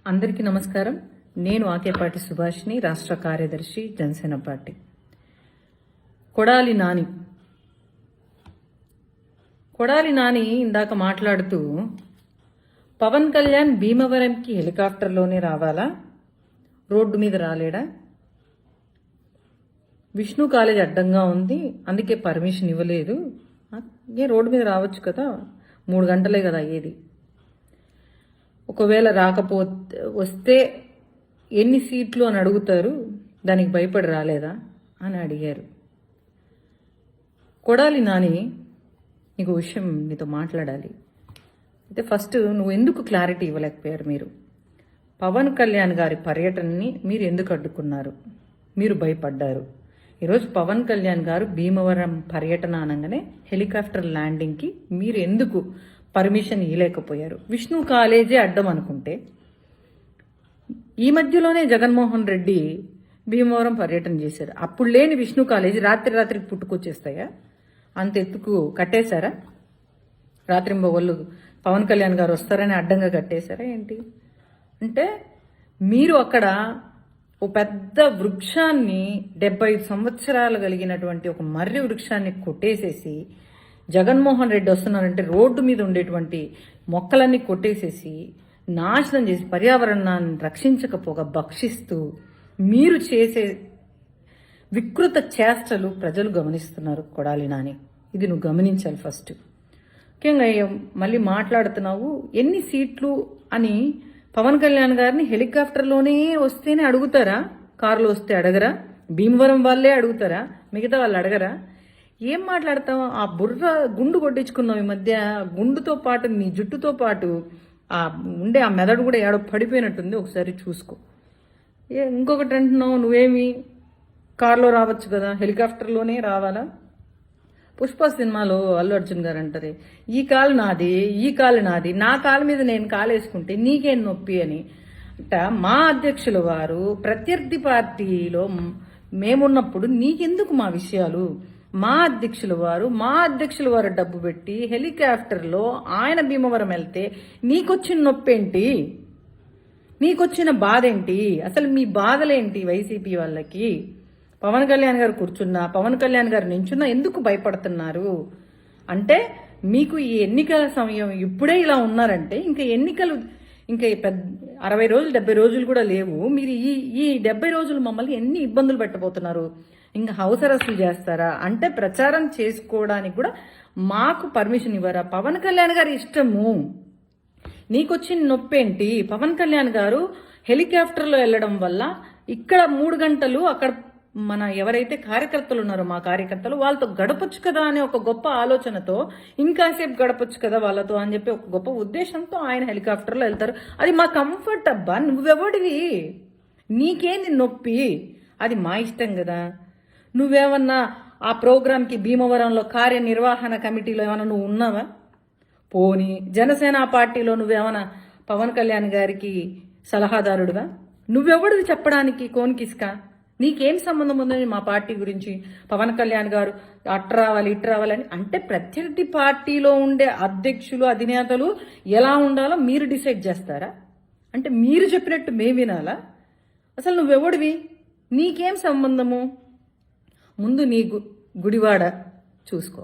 అందరికీ నమస్కారం. నేను ఆకేపాటి సుభాష్ని, రాష్ట్ర కార్యదర్శి, జనసేన పార్టీ. కొడాలి నాని ఇందాక మాట్లాడుతూ పవన్ కళ్యాణ్ భీమవరంకి హెలికాప్టర్లోనే రావాలా, రోడ్డు మీద రాలేడా? విష్ణు కాలేజ్ అడ్డంగా ఉంది, అందుకే పర్మిషన్ ఇవ్వలేదు. రోడ్డు మీద రావచ్చు కదా, 3 గంటలే కదా అయ్యేది. ఒకవేళ వస్తే ఎన్ని సీట్లు అని అడుగుతారు, దానికి భయపడి రాలేదా అని అడిగారు. కొడాలి నాని, నీకు విషయం నీతో మాట్లాడాలి. అయితే ఫస్ట్ నువ్వు ఎందుకు క్లారిటీ ఇవ్వలేకపోయారు? మీరు పవన్ కళ్యాణ్ గారి పర్యటనని మీరు ఎందుకు అడ్డుకున్నారు? మీరు భయపడ్డారు. ఈరోజు పవన్ కళ్యాణ్ గారు భీమవరం పర్యటన అనగానే హెలికాప్టర్ ల్యాండింగ్కి మీరు ఎందుకు పర్మిషన్ ఇవ్వలేకపోయారు? విష్ణు కాలేజే అడ్డం అనుకుంటే ఈ మధ్యలోనే జగన్మోహన్ రెడ్డి భీమవరం పర్యటన చేశారు. అప్పుడు లేని విష్ణు కాలేజీ రాత్రికి పుట్టుకొచ్చేస్తాయా? అంత ఎత్తుకు కట్టేశారా? రాత్రింబొగళ్ళు పవన్ కళ్యాణ్ గారు వస్తారని అడ్డంగా కట్టేశారా ఏంటి? అంటే మీరు అక్కడ ఓ పెద్ద వృక్షాన్ని, 75 సంవత్సరాలు కలిగినటువంటి ఒక మర్రి వృక్షాన్ని కొట్టేసేసి, జగన్మోహన్ రెడ్డి వస్తున్నారంటే రోడ్డు మీద ఉండేటువంటి మొక్కలన్నీ కొట్టేసేసి నాశనం చేసి పర్యావరణాన్ని రక్షించకపోగా భక్షిస్తూ మీరు చేసే వికృత చేష్టలు ప్రజలు గమనిస్తున్నారు. కొడాలి నాని, ఇది నువ్వు గమనించాలి ఫస్ట్. ముఖ్యంగా మళ్ళీ మాట్లాడుతున్నావు ఎన్ని సీట్లు అని. పవన్ కళ్యాణ్ గారిని హెలికాప్టర్లోనే వస్తేనే అడుగుతారా? కారులో వస్తే అడగరా? భీమవరం వాళ్ళే అడుగుతారా? మిగతా వాళ్ళు అడగరా? ఏం మాట్లాడతావు? ఆ బుర్ర గుండు కొట్టించుకున్నావు ఈ మధ్య. గుండుతో పాటు నీ జుట్టుతో పాటు ఆ మెదడు కూడా ఏడో పడిపోయినట్టుంది. ఒకసారి చూసుకో. ఇంకొకటి అంటున్నావు, నువ్వేమి కారులో రావచ్చు కదా, హెలికాప్టర్లోనే రావాలా? పుష్ప సినిమాలో అల్లు అర్జున్ గారు అంటారే, ఈ కాలు నాది, నా కాలు మీద నేను కాలేసుకుంటే నీకేం నొప్పి అని. మా అధ్యక్షుల వారు ప్రత్యర్థి పార్టీలో మేమున్నప్పుడు నీకెందుకు మా విషయాలు? మా అధ్యక్షుల వారు డబ్బు పెట్టి హెలికాప్టర్లో ఆయన భీమవరం వెళ్తే నీకొచ్చిన నొప్పేంటి? నీకొచ్చిన బాధ ఏంటి? అసలు మీ బాధలేంటి? వైసీపీ వాళ్ళకి పవన్ కళ్యాణ్ గారు కూర్చున్నా, పవన్ కళ్యాణ్ గారు నించున్నా ఎందుకు భయపడుతున్నారు? అంటే మీకు ఈ ఎన్నికల సమయం ఇప్పుడే ఇలా ఉన్నారంటే ఇంకా ఎన్నికలు ఇంకా 60 రోజులు 70 రోజులు కూడా లేవు. మీరు ఈ 70 రోజులు మమ్మల్ని ఎన్ని ఇబ్బందులు పెట్టబోతున్నారు? ఇంకా హౌస్ అరెస్టులు చేస్తారా? అంటే ప్రచారం చేసుకోవడానికి కూడా మాకు పర్మిషన్ ఇవ్వరా? పవన్ కళ్యాణ్ గారి ఇష్టము, నీకొచ్చిన నొప్పేంటి? పవన్ కళ్యాణ్ గారు హెలికాప్టర్లో వెళ్ళడం వల్ల ఇక్కడ 3 గంటలు అక్కడ మన ఎవరైతే కార్యకర్తలు ఉన్నారో మా కార్యకర్తలు వాళ్ళతో గడపొచ్చు కదా అనే ఒక గొప్ప ఆలోచనతో, ఇంకాసేపు గడపొచ్చు కదా వాళ్ళతో అని చెప్పి ఒక గొప్ప ఉద్దేశంతో ఆయన హెలికాప్టర్లో వెళ్తారు. అది మా కంఫర్ట్. అబ్బా, నువ్వెవడివి? నీకేంది నొప్పి? అది మా ఇష్టం కదా. నువ్వేమన్నా ఆ ప్రోగ్రాంకి భీమవరంలో కార్యనిర్వహణ కమిటీలో ఏమన్నా నువ్వు ఉన్నావా? పోనీ జనసేన పార్టీలో నువ్వేమన్నా పవన్ కళ్యాణ్ గారికి సలహాదారుడువా? నువ్వెవడివి చెప్పడానికి? కోన్కిస్కా, నీకేం సంబంధం ఉందని మా పార్టీ గురించి? పవన్ కళ్యాణ్ గారు అట్టు రావాలి ఇటు రావాలని అంటే ప్రత్యర్థి పార్టీలో ఉండే అధ్యక్షులు, అధినేతలు ఎలా ఉండాలో మీరు డిసైడ్ చేస్తారా? అంటే మీరు చెప్పినట్టు మేము వినాలా? అసలు నువ్వెవడివి? నీకేం సంబంధము? ముందు నీ గుడివాడ చూసుకో,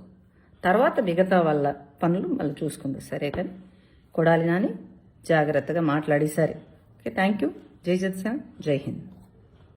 తర్వాత మిగతా వాళ్ళ పనులు మళ్ళీ చూసుకుంది. సరే కానీ కొడాలి నాని జాగ్రత్తగా మాట్లాడి. సరే, ఓకే, థ్యాంక్ యూ. జై జనసేన, జై హింద్.